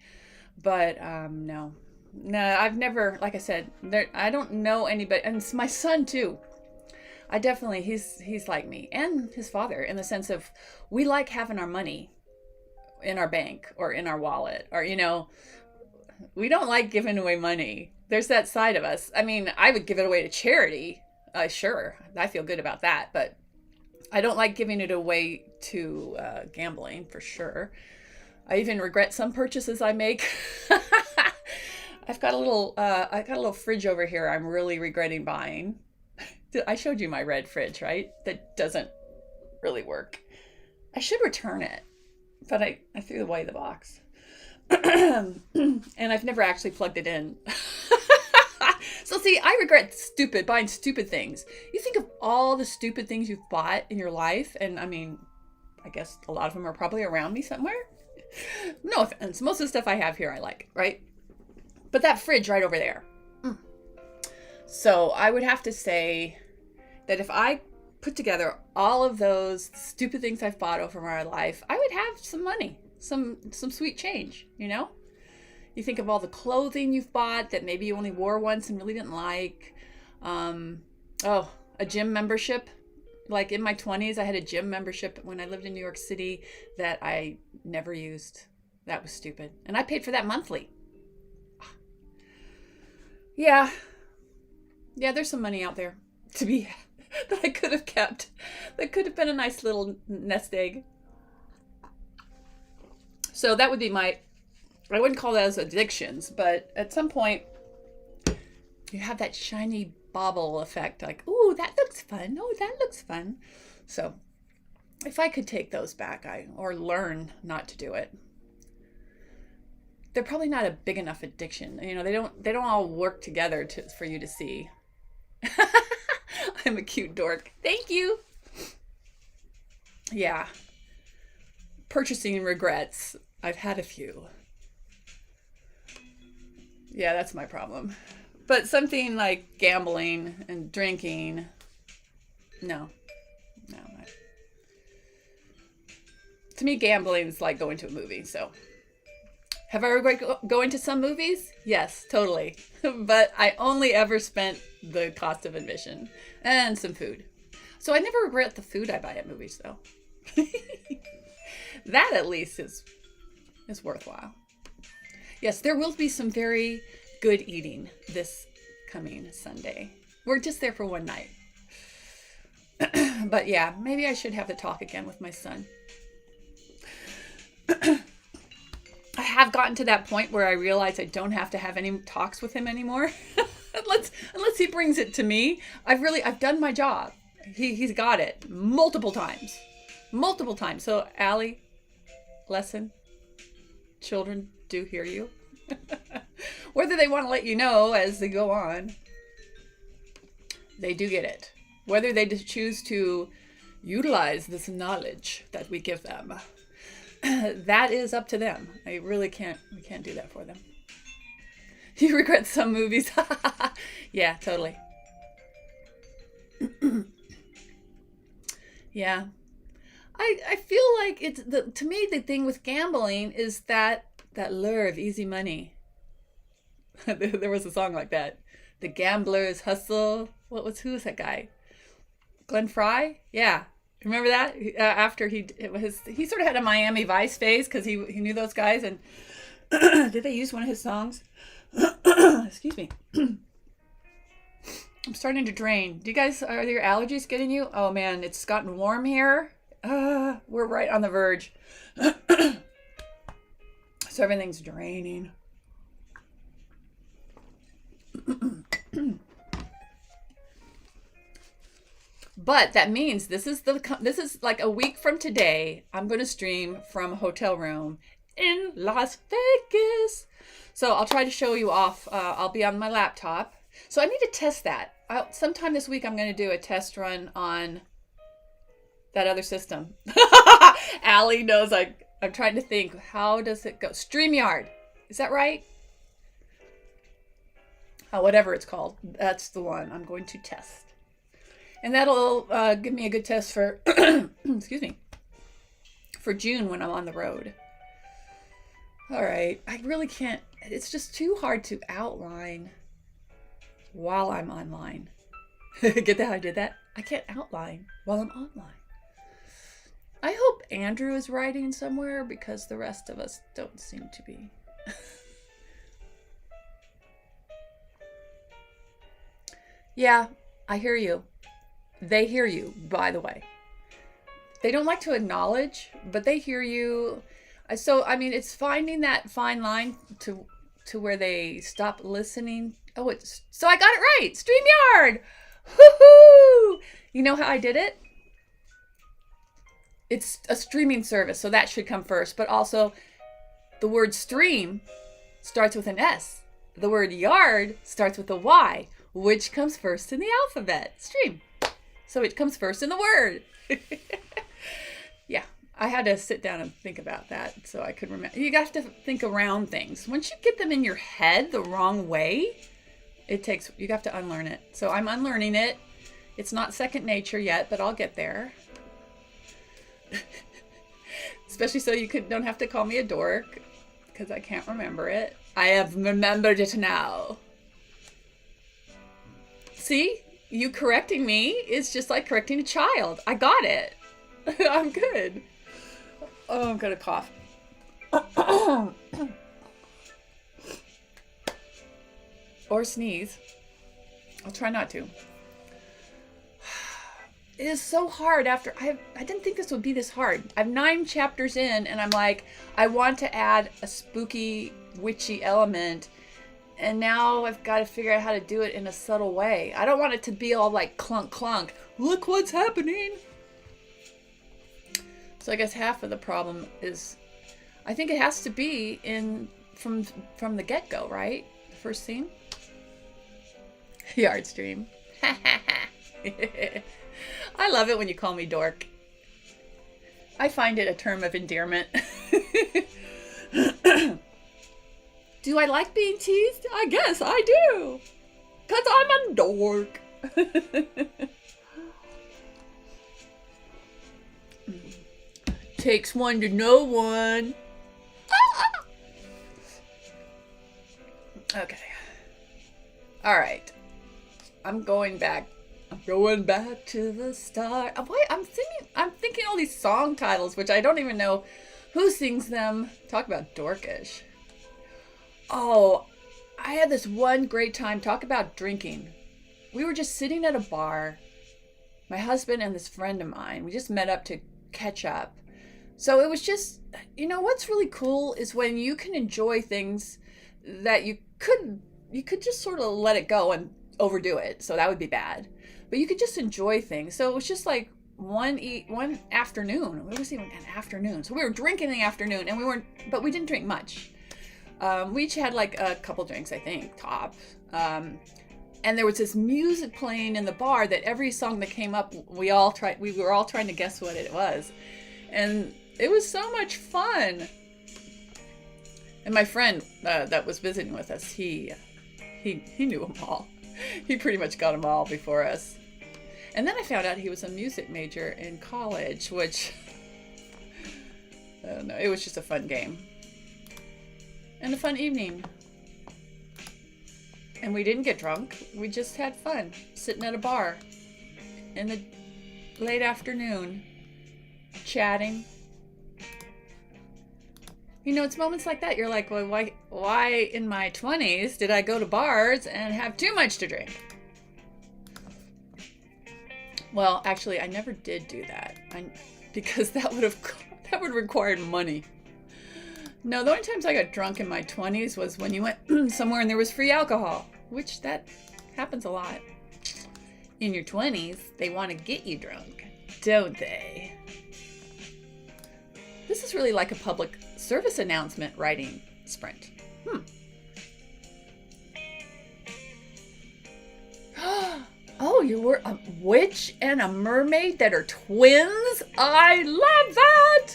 but no, I've never, like I said, I don't know anybody, and it's my son too. He's like me and his father in the sense of we like having our money in our bank or in our wallet, or we don't like giving away money. There's that side of us. I mean, I would give it away to charity. Sure, I feel good about that, but I don't like giving it away to gambling for sure. I even regret some purchases I make. I got a little fridge over here I'm really regretting buying. I showed you my red fridge, right? That doesn't really work. I should return it, but I threw away the box. And I've never actually plugged it in. So see, I regret buying stupid things. You think of all the stupid things you've bought in your life, and I mean, I guess a lot of them are probably around me somewhere. No offense. Most of the stuff I have here I like, right? But that fridge right over there. So I would have to say that if I put together all of those stupid things I've bought over my life, I would have some money, some sweet change, You think of all the clothing you've bought that maybe you only wore once and really didn't like. A gym membership. Like in my 20s, I had a gym membership when I lived in New York City that I never used. That was stupid. And I paid for that monthly. Yeah. Yeah, there's some money out there to be that I could have kept. That could have been a nice little nest egg. So that would be I wouldn't call those addictions, but at some point you have that shiny bauble effect, like, ooh, that looks fun. Oh, that looks fun. So if I could take those back, or learn not to do it. They're probably not a big enough addiction. You know, they don't all work together for you to see. I'm a cute dork. Thank you. Yeah. Purchasing regrets. I've had a few. Yeah, that's my problem. But something like gambling and drinking, no. To me, gambling is like going to a movie, so. Have I regret going to some movies? Yes, totally. But I only ever spent the cost of admission and some food. So I never regret the food I buy at movies, though. That at least is worthwhile. Yes, there will be some very good eating this coming Sunday. We're just there for one night. But yeah, maybe I should have the talk again with my son. I have gotten to that point where I realize I don't have to have any talks with him anymore. unless he brings it to me. I've done my job. He's got it multiple times. So Allie, lesson, children do hear you. Whether they want to let you know as they go on, they do get it. Whether they just choose to utilize this knowledge that we give them, that is up to them. We can't do that for them. You regret some movies? Yeah, totally. Yeah. I feel like to me, the thing with gambling is that lure of easy money. There was a song like that. The Gambler's Hustle. Who was that guy? Glenn Fry? Yeah. Remember that? After he sort of had a Miami Vice phase because he knew those guys, and did they use one of his songs? Excuse me. I'm starting to drain. Are your allergies getting you? Oh man, it's gotten warm here. We're right on the verge. So everything's draining. But that means this is like a week from today. I'm going to stream from a hotel room in Las Vegas. So I'll try to show you off. I'll be on my laptop. So I need to test that. Sometime this week I'm going to do a test run on that other system. Allie knows I'm trying to think. How does it go? StreamYard. Is that right? Whatever it's called. That's the one I'm going to test. And that'll give me a good test for, excuse me, for June when I'm on the road. All right. I really can't. It's just too hard to outline while I'm online. Get that? I did that. I can't outline while I'm online. I hope Andrew is writing somewhere because the rest of us don't seem to be. Yeah, I hear you. They hear you, by the way. They don't like to acknowledge, but they hear you. So, I mean, it's finding that fine line to where they stop listening. So I got it right. StreamYard. Woohoo! You know how I did it? It's a streaming service, so that should come first. But also, the word stream starts with an S. The word yard starts with a Y. Which comes first in the alphabet? Stream. So it comes first in the word. Yeah, I had to sit down and think about that so I could remember. You have to think around things. Once you get them in your head the wrong way, you have to unlearn it. So I'm unlearning it. It's not second nature yet, but I'll get there. Especially so you don't have to call me a dork because I can't remember it. I have remembered it now. See? you correcting me is just like correcting a child. I got it. I'm good. Oh, I'm gonna cough. Or sneeze. I'll try not to. It is so hard after I didn't think this would be this hard. I'm 9 chapters in and I'm like, I want to add a spooky, witchy element. And now I've got to figure out how to do it in a subtle way. I don't want it to be all like clunk clunk. Look what's happening. So I guess half of the problem is, I think it has to be in from the get-go, right? The first scene. Yard stream. I love it when you call me dork. I find it a term of endearment. Do I like being teased? I guess I do. 'Cause I'm a dork. Takes one to know one. Okay. All right. I'm going back to the start. I'm thinking all these song titles, which I don't even know who sings them. Talk about dorkish. Oh, I had this one great time. Talk about drinking. We were just sitting at a bar. My husband and this friend of mine. We just met up to catch up. So it was just, what's really cool is when you can enjoy things that you could just sort of let it go and overdo it. So that would be bad. But you could just enjoy things. So it was just like one afternoon. It was even an afternoon. So we were drinking in the afternoon, and we didn't drink much. We each had like a couple drinks, I think, top. And there was this music playing in the bar that every song that came up, we were all trying to guess what it was. And it was so much fun. And my friend that was visiting with us, he knew them all. He pretty much got them all before us. And then I found out he was a music major in college, which, I don't know, it was just a fun game. And a fun evening. And we didn't get drunk. We just had fun sitting at a bar in the late afternoon, chatting. It's moments like that. You're like, well, why in my 20s did I go to bars and have too much to drink? Well, actually, I never did do that. Because that would require money. No, the only times I got drunk in my 20s was when you went somewhere and there was free alcohol, which that happens a lot. In your 20s, they want to get you drunk, don't they? This is really like a public service announcement writing sprint. Oh, you were a witch and a mermaid that are twins? I love that!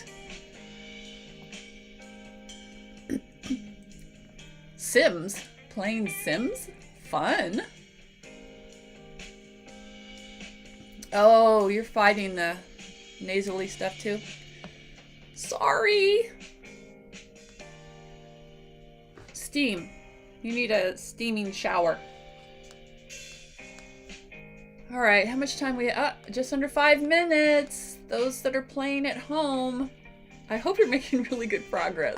Sims. Playing Sims? Fun. Oh, you're fighting the nasally stuff too? Sorry. Steam. You need a steaming shower. All right, how much time we have? Just under 5 minutes. Those that are playing at home, I hope you're making really good progress.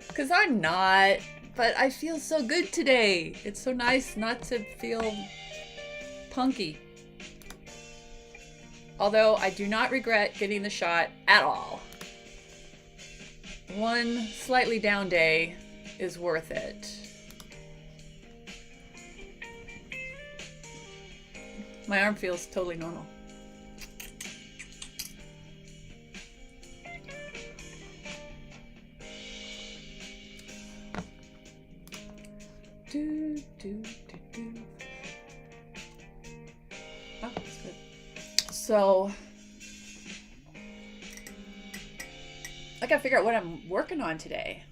Because I'm not, but I feel so good today. It's so nice not to feel punky. Although I do not regret getting the shot at all. One slightly down day is worth it. My arm feels totally normal. Do, do, do, do. Oh, that's good. So, I gotta figure out what I'm working on today.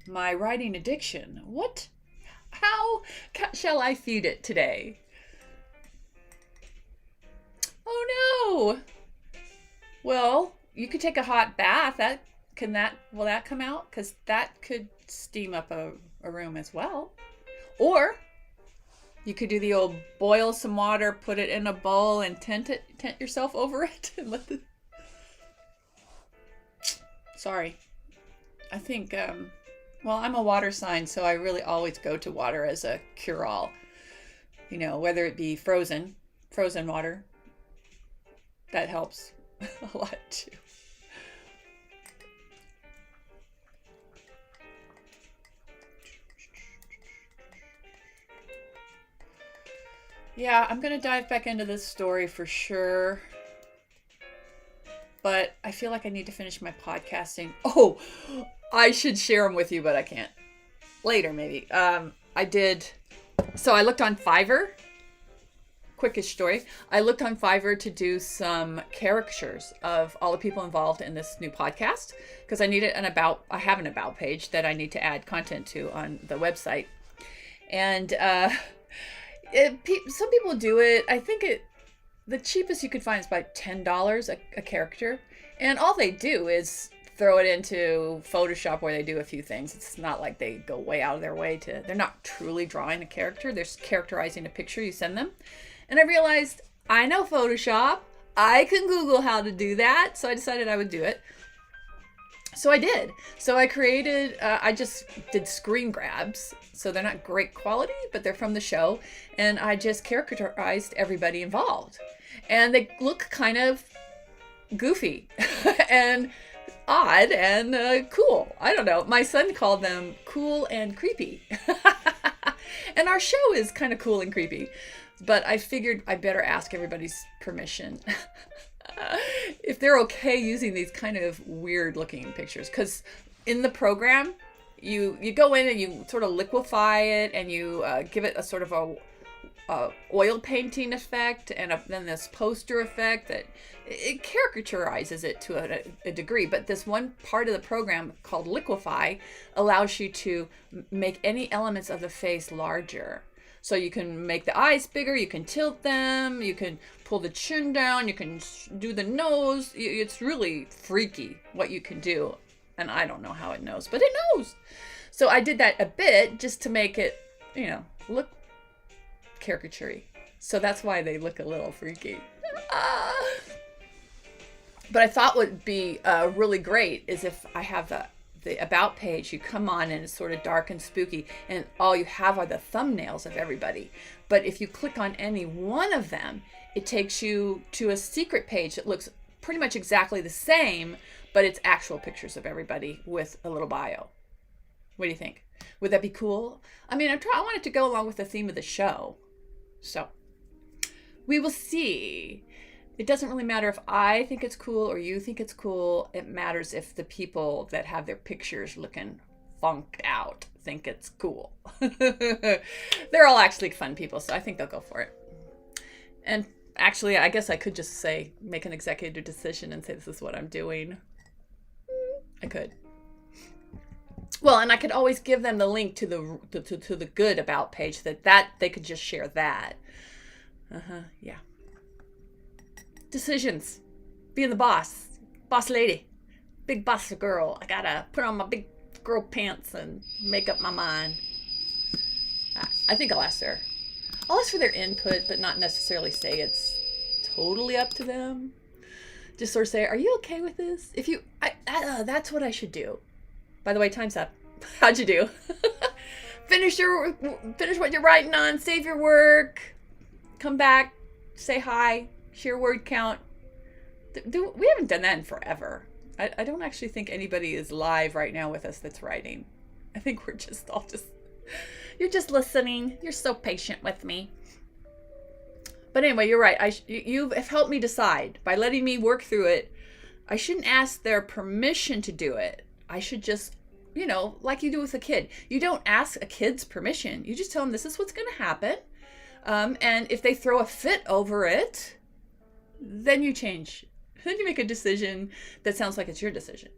My writing addiction. How shall I feed it today? Oh no! Well, you could take a hot bath. Will that come out? Because that could steam up a room as well. Or You could do the old boil some water, put it in a bowl, and tent yourself over it. And let the... Sorry. I think, well, I'm a water sign, so I really always go to water as a cure-all. You know, whether it be frozen water. That helps a lot too. Yeah, I'm gonna dive back into this story for sure. But I feel like I need to finish my podcasting. Oh, I should share them with you, but I can't. Later, maybe. So I looked on Fiverr. Quickish story. I looked on Fiverr to do some caricatures of all the people involved in this new podcast because I needed I have an about page that I need to add content to on the website. And some people do it. I think the cheapest you could find is about $10 a character. And all they do is throw it into Photoshop where they do a few things. It's not like they go way out of their way they're not truly drawing a character. They're characterizing a picture you send them. And I realized I know Photoshop. I can Google how to do that. So I decided I would do it. So I did. So I created, I just did screen grabs. So they're not great quality, but they're from the show. And I just caricaturized everybody involved. And they look kind of goofy and odd and cool. I don't know. My son called them cool and creepy. And our show is kind of cool and creepy. But I figured I better ask everybody's permission if they're okay using these kind of weird looking pictures. Because in the program, you go in and you sort of liquefy it and you give it a sort of a oil painting effect and then this poster effect that it caricaturizes it to a degree. But this one part of the program called Liquify allows you to make any elements of the face larger. So you can make the eyes bigger, you can tilt them, you can pull the chin down, you can do the nose. It's really freaky what you can do. And I don't know how it knows, but it knows. So I did that a bit just to make it, look caricature-y. So that's why they look a little freaky. But I thought would be really great is if I have the about page, you come on and it's sort of dark and spooky and all you have are the thumbnails of everybody. But if you click on any one of them, it takes you to a secret page that looks pretty much exactly the same, but it's actual pictures of everybody with a little bio. What do you think? Would that be cool? I mean, I want it to go along with the theme of the show. So we will see. It doesn't really matter if I think it's cool or you think it's cool. It matters if the people that have their pictures looking funked out think it's cool. They're all actually fun people, so I think they'll go for it. And actually, I guess I could just say, make an executive decision and say, this is what I'm doing. I could. Well, and I could always give them the link to the good about page that they could just share that. Yeah. Decisions. Being the boss lady, big boss girl. I gotta put on my big girl pants and make up my mind. I think I'll ask for their input, but not necessarily say it's totally up to them. Just sort of say, are you okay with this? If you, that's what I should do. By the way, time's up. How'd you do? Finish what you're writing on, save your work, come back, say hi. Share word count. We haven't done that in forever. I don't actually think anybody is live right now with us that's writing. I think we're just all you're just listening. You're so patient with me. But anyway, you're right. You have helped me decide. By letting me work through it, I shouldn't ask their permission to do it. I should just, like you do with a kid. You don't ask a kid's permission. You just tell them this is what's going to happen. And if they throw a fit over it, then you change. Then you make a decision that sounds like it's your decision,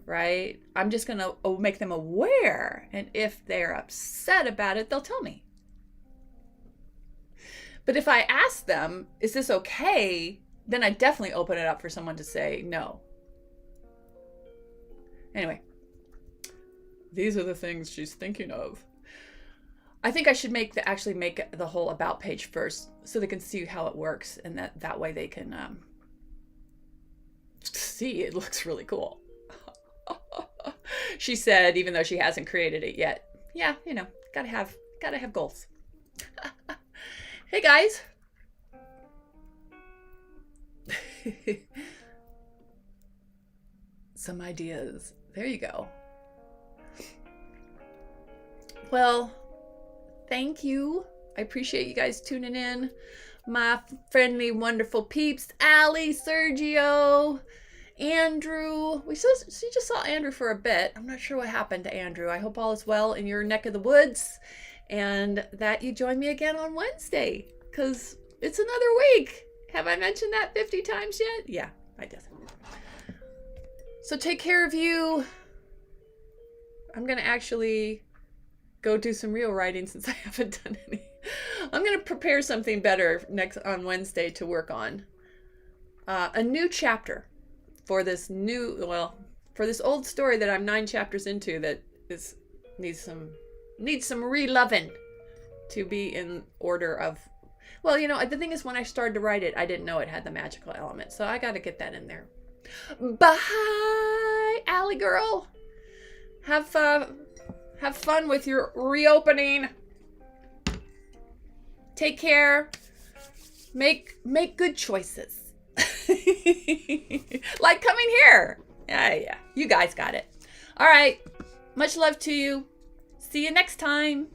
right? I'm just going to make them aware. And if they're upset about it, they'll tell me. But if I ask them, is this okay? Then I definitely open it up for someone to say no. Anyway, these are the things she's thinking of. I think I should actually make the whole about page first so they can see how it works, and that way they can see it looks really cool. She said, even though she hasn't created it yet. Yeah, you know, gotta have goals. Hey guys. Some ideas. There you go. Well, thank you. I appreciate you guys tuning in. My friendly, wonderful peeps, Allie, Sergio, Andrew. We just saw Andrew for a bit. I'm not sure what happened to Andrew. I hope all is well in your neck of the woods and that you join me again on Wednesday, because it's another week. Have I mentioned that 50 times yet? Yeah, I did. So take care of you. I'm going to actually go do some real writing since I haven't done any. I'm going to prepare something better on Wednesday to work on. A new chapter for this for this old story that I'm 9 chapters into that needs some reloving to be in order of. Well, you know, the thing is, when I started to write it, I didn't know it had the magical element, so I got to get that in there. Bye, Allie girl. Have fun with your reopening. Take care. Make good choices. Like coming here. Yeah. You guys got it. All right. Much love to you. See you next time.